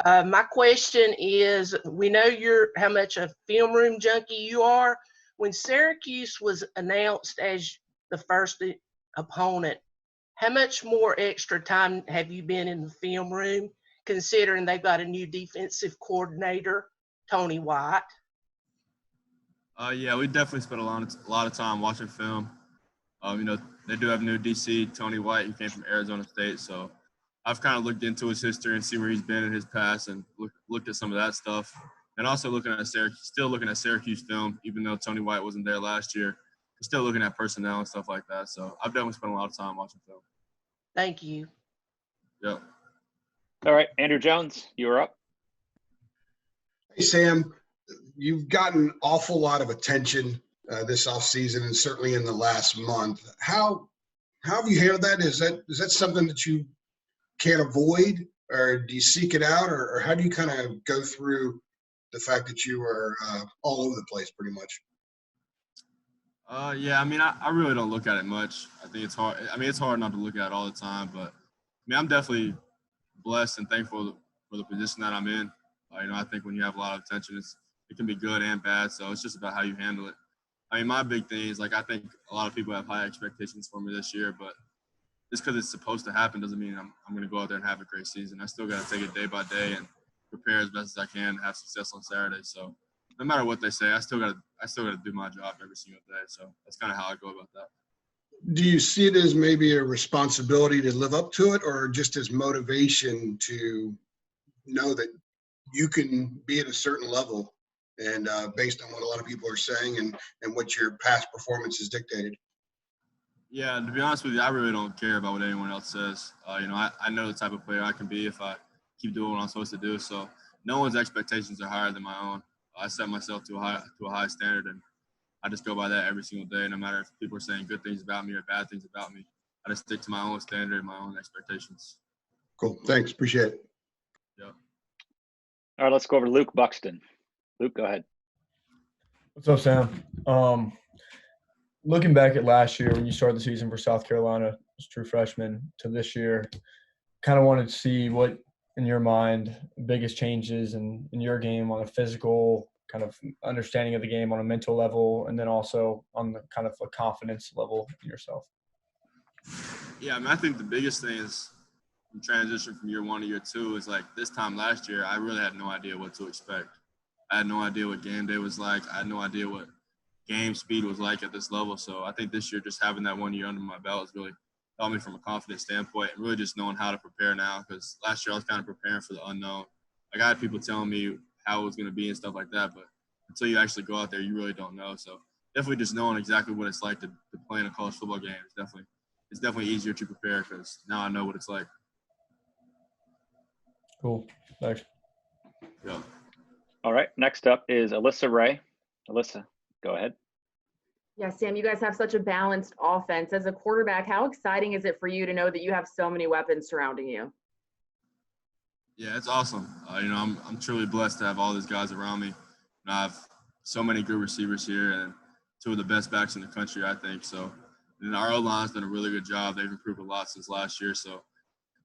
My question is, we know how much a film room junkie you are. When Syracuse was announced as the first opponent, how much more extra time have you been in the film room, considering they've got a new defensive coordinator, Tony White? Yeah, we definitely spent a lot of time watching film. They do have new DC, Tony White. He came from Arizona State, so I've kind of looked into his history and see where he's been in his past, and looked at some of that stuff. And also looking at Syracuse film, even though Tony White wasn't there last year, still looking at personnel and stuff like that. So I've definitely spent a lot of time watching film. Thank you. Yep. All right, Andrew Jones, you are up. Hey, Sam. You've gotten an awful lot of attention this offseason and certainly in the last month. How have you handled that? Is that something that you can't avoid, or do you seek it out, or how do you kind of go through the fact that you are all over the place pretty much? Yeah, I mean, I really don't look at it much. I think it's hard. I mean, it's hard not to look at it all the time, but I mean, I'm definitely blessed and thankful for the position that I'm in. I think when you have a lot of attention, it can be good and bad. So it's just about how you handle it. I mean, my big thing is, I think a lot of people have high expectations for me this year, but just because it's supposed to happen doesn't mean I'm going to go out there and have a great season. I still got to take it day by day and prepare as best as I can and have success on Saturday. So no matter what they say, I still got to do my job every single day. So that's kind of how I go about that. Do you see it as maybe a responsibility to live up to it, or just as motivation to know that you can be at a certain level and based on what a lot of people are saying and what your past performance has dictated? Yeah, to be honest with you, I really don't care about what anyone else says. I know the type of player I can be if I keep doing what I'm supposed to do. So no one's expectations are higher than my own. I set myself to a high standard, and I just go by that every single day. No matter if people are saying good things about me or bad things about me, I just stick to my own standard and my own expectations. Cool. Thanks. Appreciate it. Yeah. All right, let's go over to Luke Buxton. Luke, go ahead. What's up, Sam? Looking back at last year when you started the season for South Carolina as true freshman to this year, kind of wanted to see what, in your mind, biggest changes in your game on a physical kind of understanding of the game on a mental level, and then also on the kind of a confidence level in yourself. Yeah, I mean, I think the biggest thing is transition from year one to year two is this time last year, I really had no idea what to expect. I had no idea what game day was like. I had no idea what game speed was like at this level. So I think this year, just having that 1 year under my belt has really helped me from a confidence standpoint, and really just knowing how to prepare now, because last year I was kind of preparing for the unknown. I had people telling me how it was going to be and stuff like that, but until you actually go out there, you really don't know. So definitely just knowing exactly what it's like to play in a college football game it's definitely easier to prepare, because now I know what it's like. Cool. Thanks. Yeah. All right, next up is Alyssa Ray. Alyssa, go ahead. Yeah, Sam, you guys have such a balanced offense. As a quarterback, how exciting is it for you to know that you have so many weapons surrounding you? Yeah, it's awesome. I'm truly blessed to have all these guys around me. I have so many good receivers here and two of the best backs in the country, I think. So, and our O-line's done a really good job. They've improved a lot since last year. So,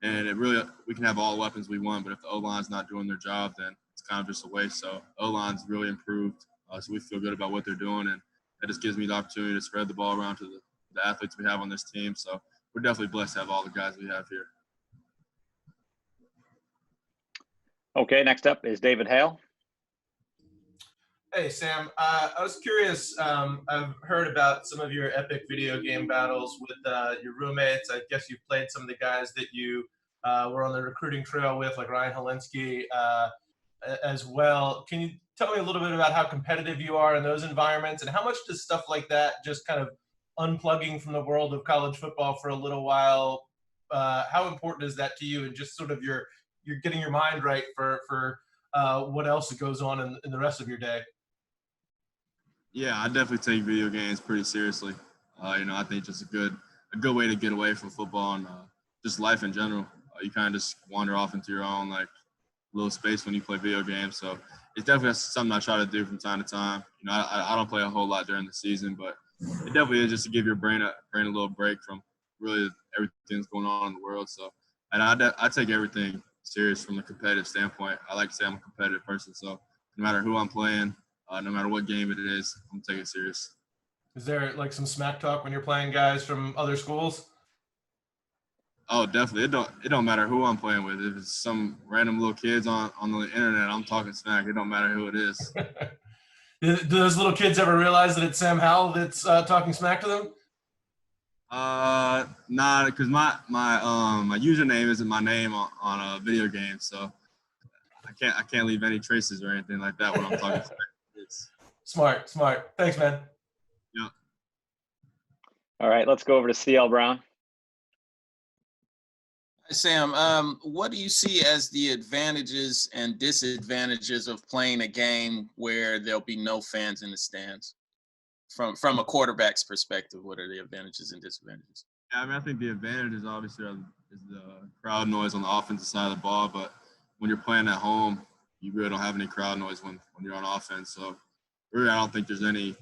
and we can have all the weapons we want, but if the O-line's not doing their job, then it's kind of just a waste. So, O-line's really improved. So we feel good about what they're doing, and that just gives me the opportunity to spread the ball around to the athletes we have on this team. So we're definitely blessed to have all the guys we have here. Okay, next up is David Hale. Hey, Sam. I was curious. I've heard about some of your epic video game battles with your roommates. I guess you've played some of the guys that you were on the recruiting trail with, like Ryan Helinski as well. Can you tell me a little bit about how competitive you are in those environments, and how much does stuff like that, just kind of unplugging from the world of college football for a little while, how important is that to you, and just sort of you're getting your mind right for what else goes on in the rest of your day? Yeah, I definitely take video games pretty seriously. I think just a good way to get away from football and just life in general. You kind of just wander off into your own little space when you play video games. So it's definitely something I try to do from time to time. I don't play a whole lot during the season, but it definitely is just to give your brain a little break from really everything that's going on in the world. So, and I take everything serious from a competitive standpoint. I like to say I'm a competitive person, so no matter who I'm playing, no matter what game it is, I'm taking it serious. Is there like some smack talk when you're playing guys from other schools? Oh, definitely. It don't matter who I'm playing with. If it's some random little kids on the internet, I'm talking smack. It don't matter who it is. Do those little kids ever realize that it's Sam Howell that's talking smack to them? Nah, because my username isn't my name on a video game, so I can't leave any traces or anything like that when I'm talking smack. Smart. Thanks, man. Yeah. All right, let's go over to CL Brown. Hi, Sam, what do you see as the advantages and disadvantages of playing a game where there'll be no fans in the stands? From a quarterback's perspective, what are the advantages and disadvantages? Yeah, I mean, I think the advantages obviously is the crowd noise on the offensive side of the ball, but when you're playing at home, you really don't have any crowd noise when you're on offense. So really, I don't think there's any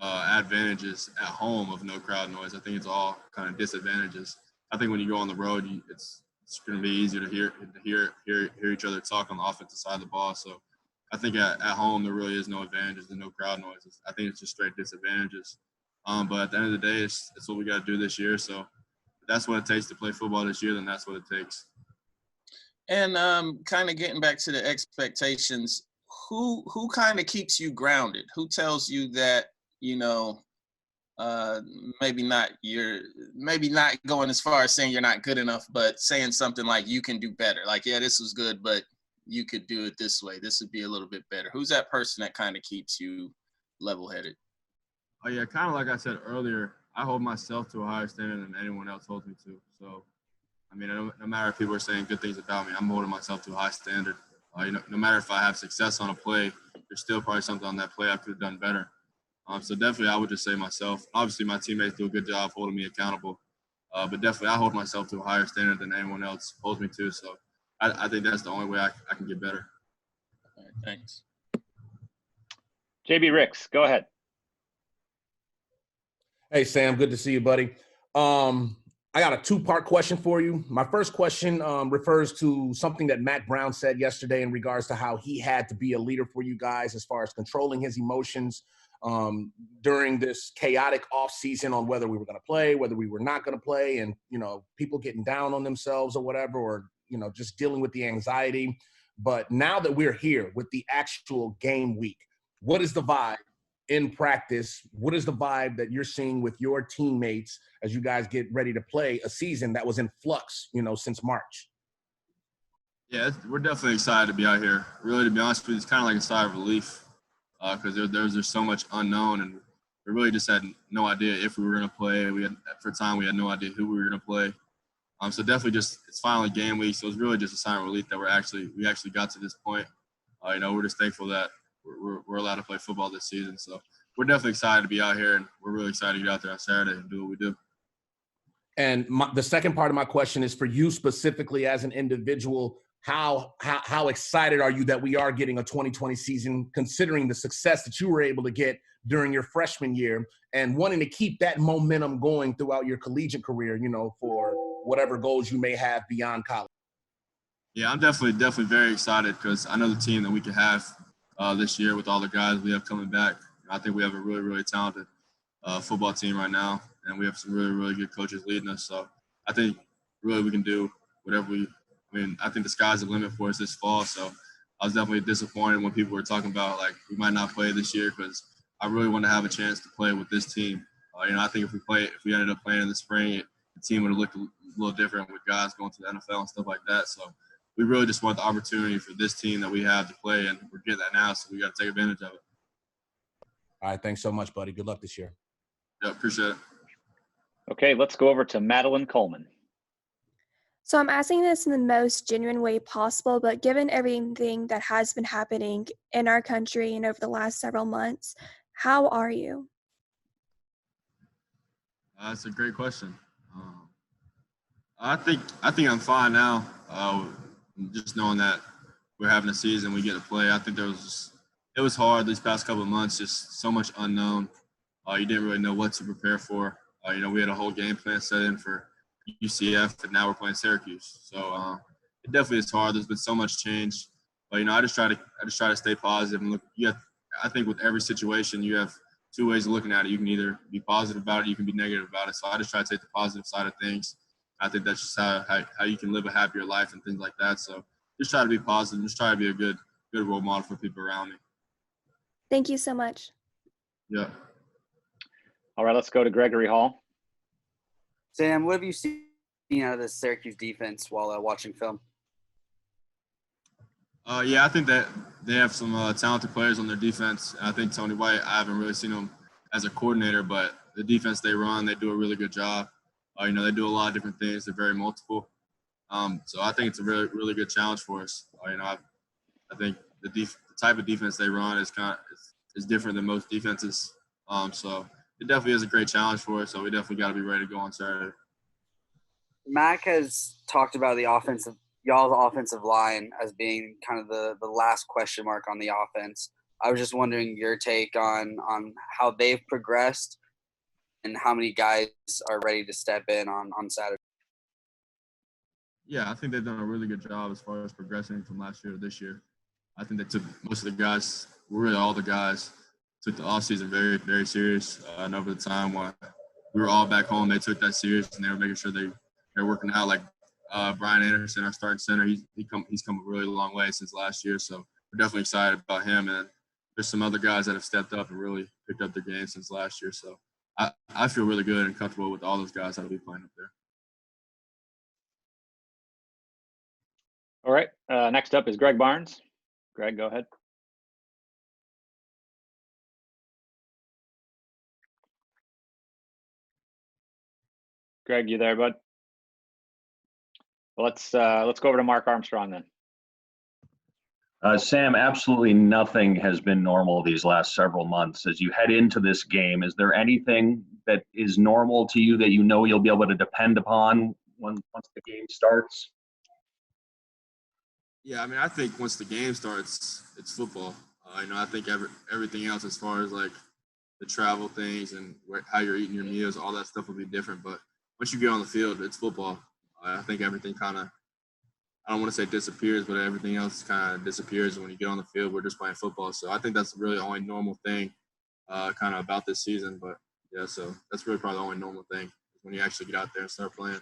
advantages at home of no crowd noise. I think it's all kind of disadvantages. I think when you go on the road, it's going to be easier to hear each other talk on the offensive side of the ball. So I think at home there really is no advantages and no crowd noises. I think it's just straight disadvantages. But at the end of the day, it's what we got to do this year. So if that's what it takes to play football this year, then that's what it takes. And kind of getting back to the expectations, who kind of keeps you grounded? Who tells you that, you know, maybe not going as far as saying you're not good enough, but saying something like you can do better. Like, yeah, this was good, but you could do it this way. This would be a little bit better. Who's that person that kind of keeps you level-headed? Oh yeah, kind of like I said earlier, I hold myself to a higher standard than anyone else holds me to. So, I mean, no matter if people are saying good things about me, I'm holding myself to a high standard. No matter if I have success on a play, there's still probably something on that play I could have done better. So definitely, I would just say myself. Obviously, my teammates do a good job holding me accountable, but definitely, I hold myself to a higher standard than anyone else holds me to. So, I think that's the only way I can get better. All right, thanks. JB Ricks, go ahead. Hey, Sam, good to see you, buddy. I got a two-part question for you. My first question refers to something that Matt Brown said yesterday in regards to how he had to be a leader for you guys as far as controlling his emotions during this chaotic offseason on whether we were going to play, whether we were not going to play, and, you know, people getting down on themselves or whatever, or, you know, just dealing with the anxiety. But now that we're here with the actual game week, what is the vibe in practice? What is the vibe that you're seeing with your teammates as you guys get ready to play a season that was in flux, you know, since March? Yeah, we're definitely excited to be out here. Really, to be honest with you, it's kind of like a sigh of relief because there's so much unknown, and we really just had no idea if we were going to play. For a time, we had no idea who we were going to play. So definitely just it's finally game week, so it's really just a sign of relief that we actually got to this point. You know, we're just thankful that we're allowed to play football this season. So we're definitely excited to be out here, and we're really excited to get out there on Saturday and do what we do. And the second part of my question is for you specifically as an individual. How excited are you that we are getting a 2020 season, considering the success that you were able to get during your freshman year and wanting to keep that momentum going throughout your collegiate career, you know, for whatever goals you may have beyond college? Yeah, I'm definitely very excited because I know the team that we can have this year with all the guys we have coming back. I think we have a really, really talented football team right now, and we have some really, really good coaches leading us. So I think really we can do whatever I think the sky's the limit for us this fall. So I was definitely disappointed when people were talking about, like, we might not play this year because I really want to have a chance to play with this team. I think if we ended up playing in the spring, the team would have looked a little different with guys going to the NFL and stuff like that. So we really just want the opportunity for this team that we have to play, and we're getting that now, so we got to take advantage of it. All right, thanks so much, buddy. Good luck this year. Yeah, appreciate it. Okay, let's go over to Madeline Coleman. So I'm asking this in the most genuine way possible, but given everything that has been happening in our country and over the last several months, how are you? That's a great question. I think I'm fine now. Just knowing that we're having a season, we get to play. I think it was hard these past couple of months, just so much unknown. You didn't really know what to prepare for. We had a whole game plan set in for UCF, and now we're playing Syracuse. So it definitely is hard. There's been so much change, but I just try to stay positive and look. I think with every situation, you have two ways of looking at it. You can either be positive about it, you can be negative about it. So I just try to take the positive side of things. I think that's just how you can live a happier life and things like that. So just try to be positive. Just try to be a good role model for people around me. Thank you so much. Yeah. All right, let's go to Gregory Hall. Sam, what have you seen out of the Syracuse defense while watching film? Yeah, I think that they have some talented players on their defense. I think Tony White, I haven't really seen him as a coordinator, but the defense they run, they do a really good job. They do a lot of different things. They're very multiple. So I think it's a really, really good challenge for us. I think the type of defense they run is different than most defenses. So it definitely is a great challenge for us. So we definitely got to be ready to go on Saturday. Mac has talked about y'all's offensive line as being kind of the last question mark on the offense. I was just wondering your take on how they've progressed and how many guys are ready to step in on Saturday. Yeah, I think they've done a really good job as far as progressing from last year to this year. I think they took most of the guys, really all the guys, took the offseason very, very serious. And over the time when we were all back home, they took that serious and they were making sure they're working out. Like Brian Anderson, our starting center, he's come a really long way since last year. So we're definitely excited about him. And there's some other guys that have stepped up and really picked up their game since last year. So I feel really good and comfortable with all those guys that'll be playing up there. All right, next up is Greg Barnes. Greg, go ahead. Greg, you there, bud? Well, let's go over to Mark Armstrong then. Sam, absolutely nothing has been normal these last several months. As you head into this game, is there anything that is normal to you that you know you'll be able to depend upon once the game starts? Yeah, I think once the game starts, it's football. I think everything else as far as like the travel things and how you're eating your meals, all that stuff will be different. But once you get on the field, it's football. I think everything kind of, I don't want to say disappears, but everything else kind of disappears when you get on the field. We're just playing football. So I think that's really the only normal thing kind of about this season. But yeah, so that's really probably the only normal thing when you actually get out there and start playing.